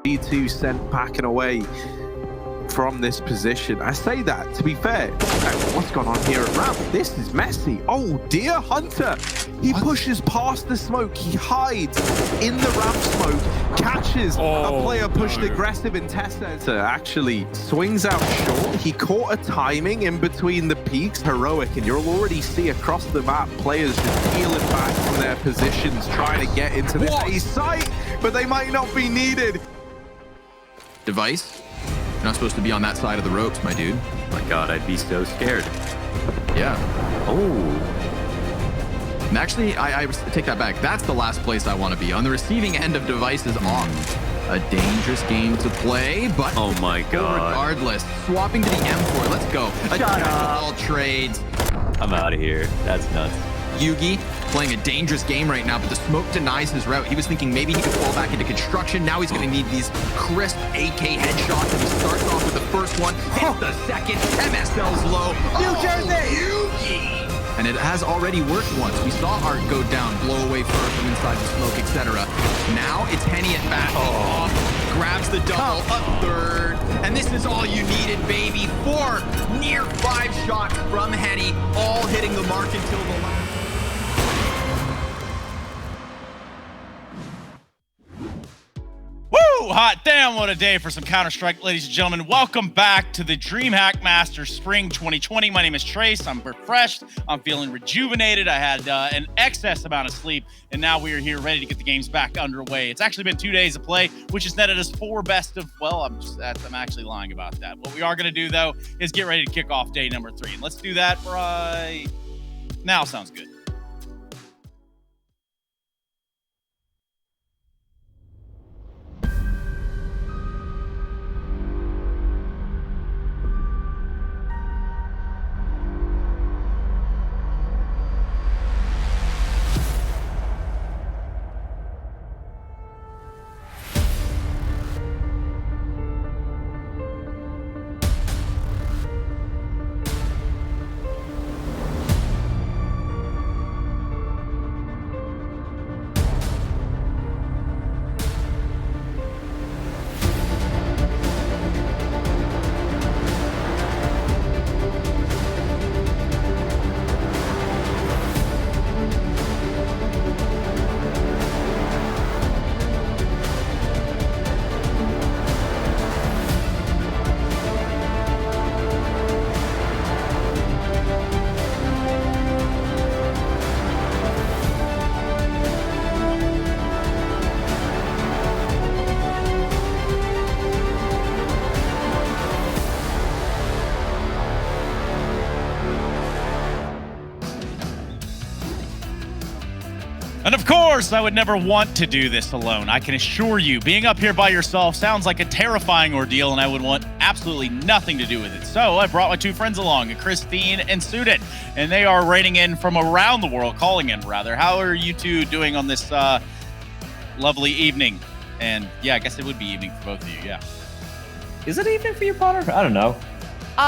G2 sent packing away from this position. I say that, to be fair, what's going on here at ramp? This is messy. Oh dear, Hunter. He pushes past the smoke. He hides in the ramp smoke, catches a player pushed aggressive in Tessa. Actually swings out short. He caught a timing in between the peaks. Heroic, and you'll already see across the map players just peeling back from their positions, trying to get into this A site, but they might not be needed. Device? You're not supposed to be on that side of the ropes, my dude. My God, I'd be so scared. Yeah. Oh. And actually, I take that back. That's the last place I want to be. On the receiving end of Devices off. A dangerous game to play, but oh my God. Regardless, swapping to the M4. Let's go. A jack of all trades. I'm out of here. That's nuts. Yugi playing a dangerous game right now, but the smoke denies his route. He was thinking maybe he could fall back into construction. Now he's going to need these crisp AK headshots, and he starts off with the first one, hits the second, MSL's low. New Jersey! Yugi! And it has already worked once. We saw Art go down, blow away first from inside the smoke, etc. Now it's Henny at bat. Grabs the double, a third. And this is all you needed, baby. 4 near 5 shots from Henny, all hitting the mark until the last. Hot damn, what a day for some Counter-Strike, ladies and gentlemen. Welcome back to the DreamHack Masters Spring 2020. My name is Trace. I'm refreshed. I'm feeling rejuvenated. I had an excess amount of sleep, and now we are here ready to get the games back underway. It's actually been 2 days of play, which has netted us 4 best of, well, I'm actually lying about that. What we are going to do, though, is get ready to kick off day number 3. And let's do that right now. Sounds good. And of course, I would never want to do this alone. I can assure you, being up here by yourself sounds like a terrifying ordeal, and I would want absolutely nothing to do with it. So I brought my 2 friends along, Christine and Sudin, and they are writing in from around the world, calling in rather. How are you two doing on this lovely evening? And yeah, I guess it would be evening for both of you, yeah. Is it evening for you, Potter? I don't know.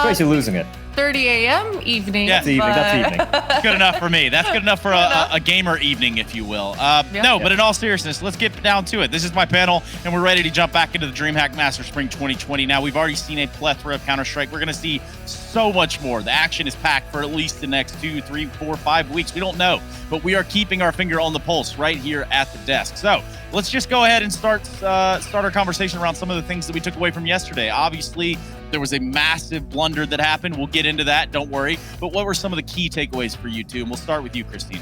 Trace, you're losing it. 30 a.m. evening. Yeah. That's evening. That's evening. That's good enough for me. That's good enough for a gamer evening, if you will. But in all seriousness, let's get down to it. This is my panel, and we're ready to jump back into the DreamHack Master Spring 2020. Now, we've already seen a plethora of Counter-Strike. We're going to see so much more. The action is packed for at least the next 2, 3, 4, 5 weeks. We don't know, but we are keeping our finger on the pulse right here at the desk. So let's just go ahead and start our conversation around some of the things that we took away from yesterday. Obviously, there was a massive blunder that happened. We'll get into that, don't worry. But what were some of the key takeaways for you two? And we'll start with you, Christine.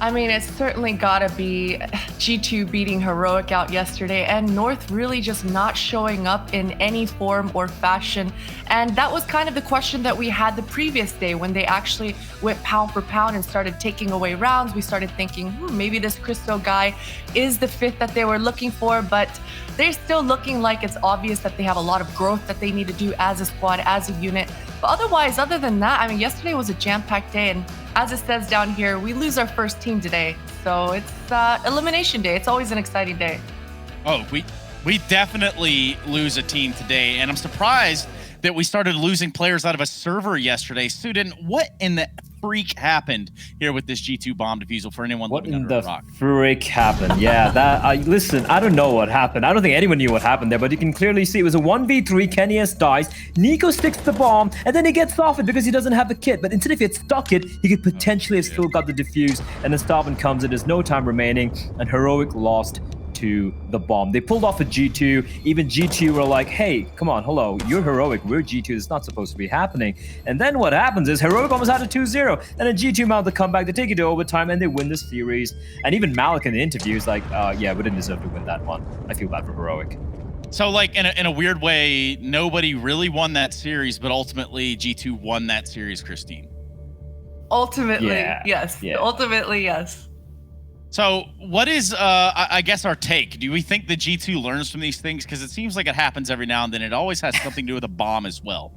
I mean, it's certainly gotta be G2 beating Heroic out yesterday and North really just not showing up in any form or fashion. And that was kind of the question that we had the previous day when they actually went pound for pound and started taking away rounds. We started thinking, maybe this Christo guy is the fit that they were looking for, but they're still looking like it's obvious that they have a lot of growth that they need to do as a squad, as a unit. But otherwise, other than that, I mean, yesterday was a jam-packed day, and as it says down here, we lose our first team today. So it's elimination day. It's always an exciting day. Oh, we definitely lose a team today, and I'm surprised that we started losing players out of a server yesterday. Sudin, what in the freak happened here with this G2 bomb defusal for anyone What living in under the a rock? frick happened? Yeah, listen, I don't know what happened. I don't think anyone knew what happened there, but you can clearly see it was a 1v3. Kenny S dies. Nico sticks the bomb, and then he gets off it because he doesn't have the kit. But instead, if he had stuck it, he could potentially have still got the defuse. And then Starvin comes in. There's no time remaining, and Heroic lost to the bomb. They pulled off a G2. Even G2 were like, hey, come on, hello, you're Heroic, we're G2, it's not supposed to be happening. And then what happens is Heroic almost had a 2-0, and then G2 mount the comeback, they take it to overtime, and they win this series. And even Malik in the interview is like, yeah, we didn't deserve to win that one. I feel bad for Heroic. So, like, in a weird way, nobody really won that series, but ultimately G2 won that series, Christine. Ultimately, Yeah. yes. Yeah. Ultimately, yes. So what is, I guess, our take? Do we think the G2 learns from these things? Because it seems like it happens every now and then. It always has something to do with a bomb as well.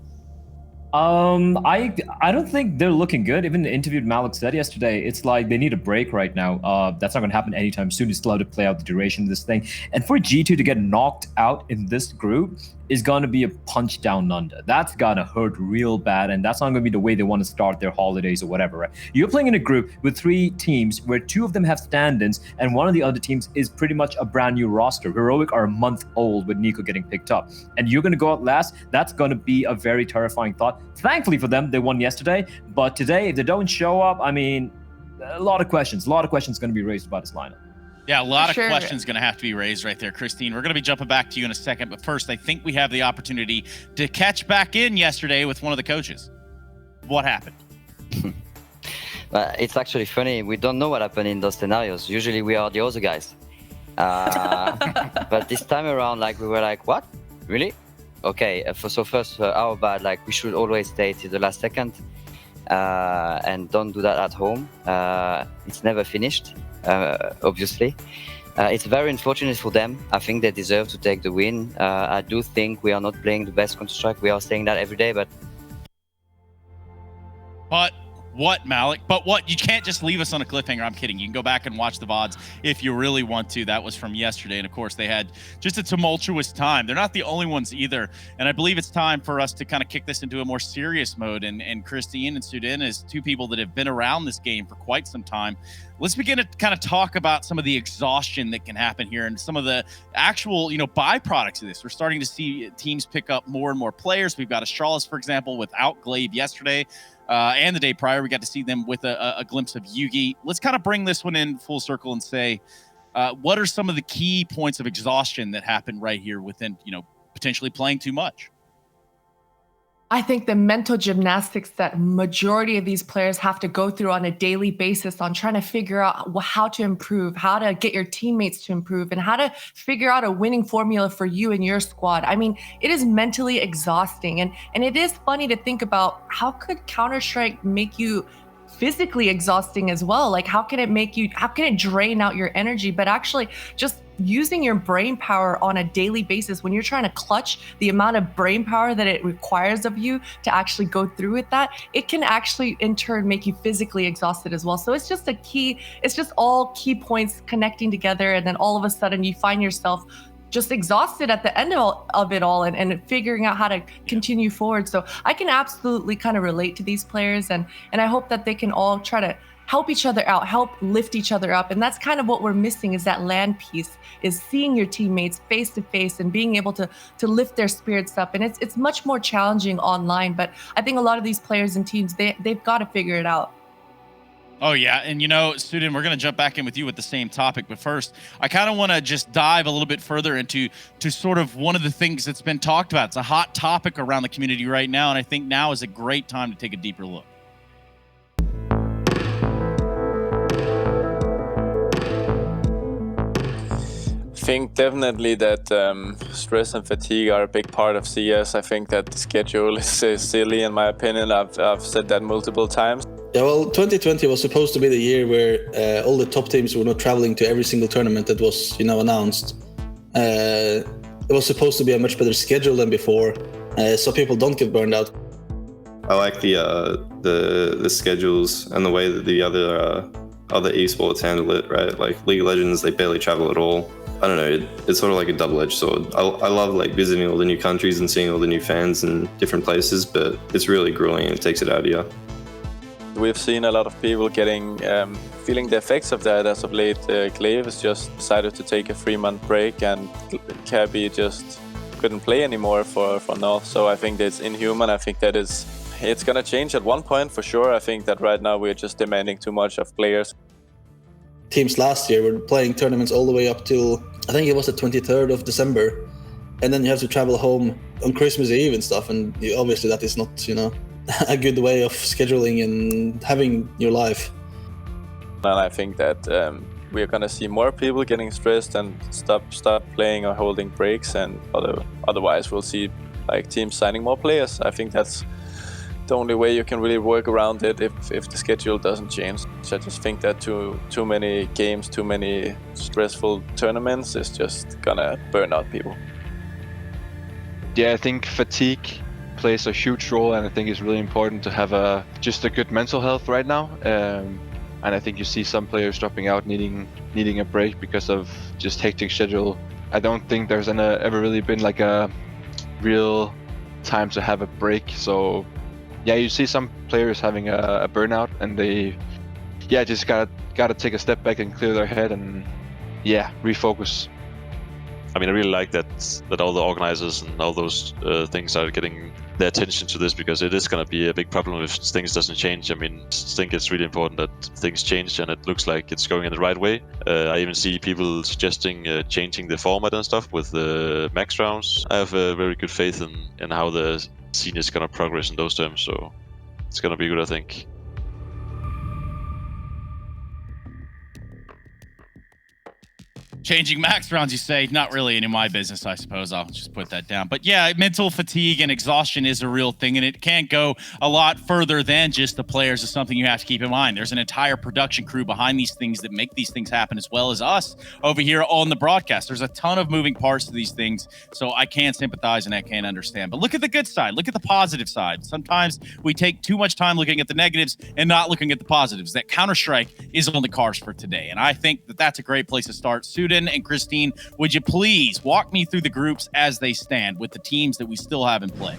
I don't think they're looking good. Even the interview Malik said yesterday, it's like they need a break right now. That's not going to happen anytime soon. You still have to play out the duration of this thing. And for G2 to get knocked out in this group is going to be a punch down under. That's going to hurt real bad, and that's not going to be the way they want to start their holidays or whatever, right? You're playing in a group with 3 teams where 2 of them have stand-ins, and one of the other teams is pretty much a brand new roster. Heroic are a month old with Nico getting picked up, and you're going to go out last. That's going to be a very terrifying thought. Thankfully for them, they won yesterday, but today, if they don't show up, I mean, a lot of questions going to be raised about this lineup. Yeah, a lot of questions going to have to be raised right there, Christine. We're going to be jumping back to you in a second, but first, I think we have the opportunity to catch back in yesterday with one of the coaches. What happened? It's actually funny. We don't know what happened in those scenarios. Usually we are the other guys. But this time around, like, we were like, what? Really? Okay, so first, our bad, like, we should always stay till the last second and don't do that at home. It's never finished, obviously. It's very unfortunate for them. I think they deserve to take the win. I do think we are not playing the best Counter-Strike. We are saying that every day, but what, Malik? But what? You can't just leave us on a cliffhanger. I'm kidding. You can go back and watch the VODs if you really want to. That was from yesterday. And of course, they had just a tumultuous time. They're not the only ones either. And I believe it's time for us to kind of kick this into a more serious mode. And Christine and Sudin, as 2 people that have been around this game for quite some time, let's begin to kind of talk about some of the exhaustion that can happen here and some of the actual, byproducts of this. We're starting to see teams pick up more and more players. We've got Astralis, for example, without Glaive yesterday. And the day prior, we got to see them with a glimpse of Yugi. Let's kind of bring this one in full circle and say, what are some of the key points of exhaustion that happen right here within, potentially playing too much? I think the mental gymnastics that majority of these players have to go through on a daily basis on trying to figure out how to improve, how to get your teammates to improve, and how to figure out a winning formula for you and your squad. I mean, it is mentally exhausting. And it is funny to think about, how could Counter-Strike make you physically exhausting as well? Like, how can it drain out your energy? But actually just using your brain power on a daily basis, when you're trying to clutch the amount of brain power that it requires of you to actually go through with that, it can actually in turn make you physically exhausted as well. So it's just all key points connecting together, and then all of a sudden you find yourself just exhausted at the end of it all, and figuring out how to continue forward. So I can absolutely kind of relate to these players, and I hope that they can all try to help each other out, help lift each other up. And that's kind of what we're missing, is that land piece, is seeing your teammates face to face and being able to lift their spirits up. And it's much more challenging online, but I think a lot of these players and teams, they've got to figure it out. Oh, yeah. And, Sudin, we're going to jump back in with you with the same topic. But first, I kind of want to just dive a little bit further into sort of one of the things that's been talked about. It's a hot topic around the community right now, and I think now is a great time to take a deeper look. I think definitely that stress and fatigue are a big part of CS. I think that the schedule is silly, in my opinion. I've said that multiple times. Yeah, well, 2020 was supposed to be the year where all the top teams were not traveling to every single tournament that was, announced. It was supposed to be a much better schedule than before, so people don't get burned out. I like the schedules and the way that the other esports handle it, right? Like League of Legends, they barely travel at all. I don't know, it's sort of like a double-edged sword. I love like visiting all the new countries and seeing all the new fans in different places, but it's really grueling and it takes it out of you. We've seen a lot of people getting feeling the effects of that as of late. Glaive has just decided to take a 3-month break, and Cabby just couldn't play anymore for North. So I think that's inhuman. I think that it's gonna change at one point for sure. I think that right now we're just demanding too much of players. Teams last year were playing tournaments all the way up till, I think it was the 23rd of December, and then you have to travel home on Christmas Eve and stuff, and obviously that is not, you know, a good way of scheduling and having your life. And I think that we're gonna see more people getting stressed and stop playing or holding breaks, and otherwise we'll see like teams signing more players. I think that's the only way you can really work around it if the schedule doesn't change. So I just think that too many games, too many stressful tournaments is just gonna burn out people. Yeah, I think fatigue plays a huge role, and I think it's really important to have just a good mental health right now. And I think you see some players dropping out, needing a break because of just hectic schedule. I don't think there's ever really been like a real time to have a break. So yeah, you see some players having a burnout, and they just gotta take a step back and clear their head and refocus. I mean, I really like that all the organizers and all those things are getting their attention to this, because it is going to be a big problem if things doesn't change. I mean, I think it's really important that things change, and it looks like it's going in the right way. I even see people suggesting changing the format and stuff with the max rounds. I have a very good faith in how the scene is going to progress in those terms, so it's going to be good, I think. Changing max rounds, you say? Not really any of my business, I suppose. I'll just put that down. But yeah, mental fatigue and exhaustion is a real thing, and it can't go a lot further than just the players. Is something you have to keep in mind. There's an entire production crew behind these things that make these things happen, as well as us over here on the broadcast. There's a ton of moving parts to these things, so I can't sympathize and I can't understand. But look at the good side. Look at the positive side. Sometimes we take too much time looking at the negatives and not looking at the positives. That Counter-Strike is on the cards for today, and I think that that's a great place to start. And Christine, would you please walk me through the groups as they stand with the teams that we still have in play?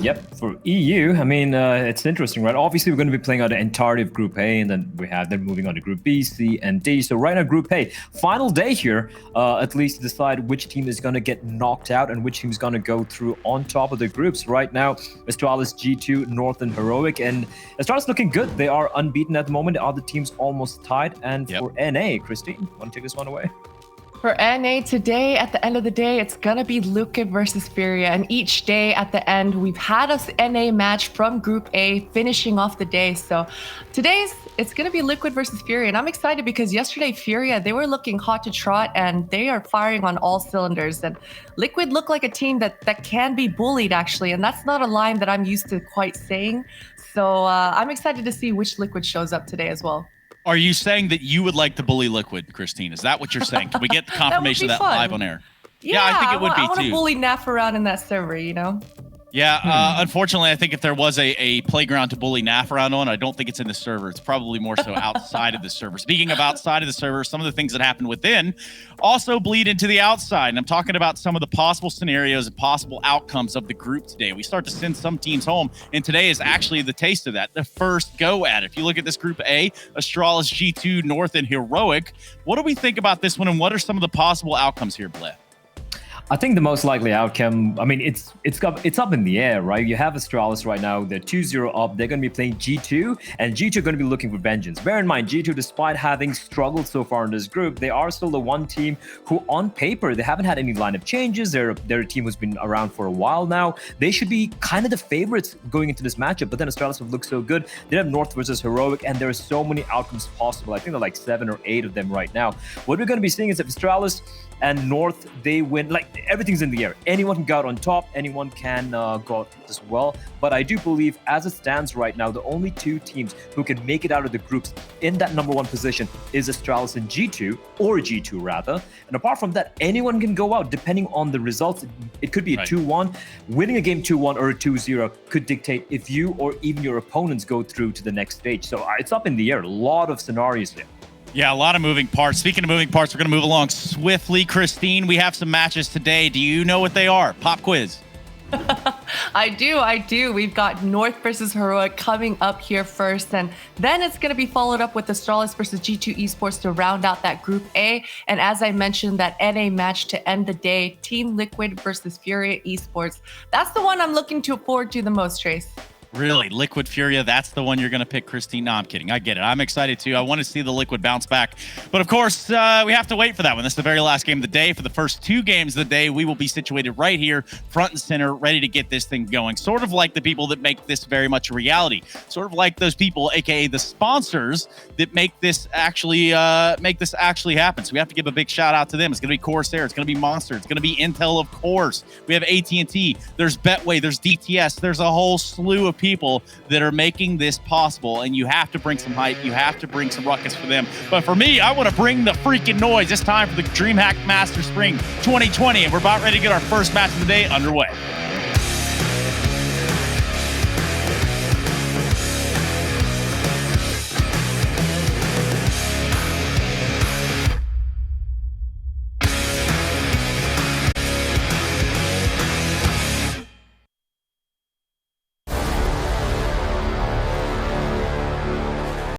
Yep, for EU, I mean, it's interesting, right? Obviously, we're going to be playing out the entirety of Group A, and then we have them moving on to Group B, C, and D. So right now, Group A, final day here, at least to decide which team is going to get knocked out and which team is going to go through on top of the groups. Right now, Astralis, G2, North, and Heroic, and Astralis looking good. They are unbeaten at the moment. The other teams almost tied. And for NA, Christine, want to take this one away? For NA today, at the end of the day, it's going to be Liquid versus Furia. And each day at the end, we've had a NA match from Group A finishing off the day. So it's going to be Liquid versus Furia. And I'm excited because yesterday, Furia, they were looking hot to trot and they are firing on all cylinders. And Liquid look like a team that can be bullied, actually. And that's not a line that I'm used to quite saying. So I'm excited to see which Liquid shows up today as well. Are you saying that you would like to bully Liquid, Christine? Is that what you're saying? Can we get the confirmation of that live on air? Yeah, I think it would be too. I want to bully Naf around in that server, you know? Yeah, unfortunately, I think if there was a playground to bully Naf around on, I don't think it's in the server. It's probably more so outside of the server. Speaking of outside of the server, some of the things that happen within also bleed into the outside. And I'm talking about some of the possible scenarios and possible outcomes of the group today. We start to send some teams home, and today is actually the taste of that, the first go at it. If you look at this Group A, Astralis, G2, North, and Heroic, what do we think about this one, and what are some of the possible outcomes here, Bleh? I think the most likely outcome, I mean, it's up in the air, right? You have Astralis right now, they're 2-0 up. They're going to be playing G2, and G2 are going to be looking for vengeance. Bear in mind, G2, despite having struggled so far in this group, they are still the one team who, on paper, they haven't had any lineup changes. They're a team who's been around for a while now. They should be kind of the favorites going into this matchup, but then Astralis have looked so good. They have North versus Heroic, and there are so many outcomes possible. I think there are like 7 or 8 of them right now. What we're going to be seeing is if Astralis and North, they win, like everything's in the air. Anyone can go out on top, anyone can go out as well. But I do believe, as it stands right now, the only 2 teams who can make it out of the groups in that number 1 position is Astralis and G2, or G2 rather. And apart from that, anyone can go out depending on the results. It could be a 2-1. Winning a game 2-1 or a 2-0 could dictate if you or even your opponents go through to the next stage. So it's up in the air. A lot of scenarios there. Yeah, a lot of moving parts. Speaking of moving parts, we're going to move along swiftly. Christine, we have some matches today. Do you know what they are? Pop quiz. I do. We've got North versus Heroic coming up here first, and then it's going to be followed up with Astralis versus G2 Esports to round out that Group A. And as I mentioned, that NA match to end the day, Team Liquid versus Furia Esports. That's the one I'm looking forward to the most, Trace. Really? Liquid Furia, that's the one you're going to pick, Christine? No, I'm kidding. I get it. I'm excited too. I want to see the Liquid bounce back. But of course, we have to wait for that one. This is the very last game of the day. For the first 2 games of the day, we will be situated right here, front and center, ready to get this thing going. Sort of like the people that make this very much a reality. Sort of like those people, aka the sponsors, that make this actually happen. So we have to give a big shout out to them. It's going to be CORSAIR. It's going to be Monster. It's going to be Intel, of course. We have AT&T. There's Betway. There's DTS. There's a whole slew of people that are making this possible, and you have to bring some hype. You have to bring some ruckus for them. But for me, I want to bring the freaking noise. It's time for the DreamHack Master Spring 2020, and we're about ready to get our first match of the day underway.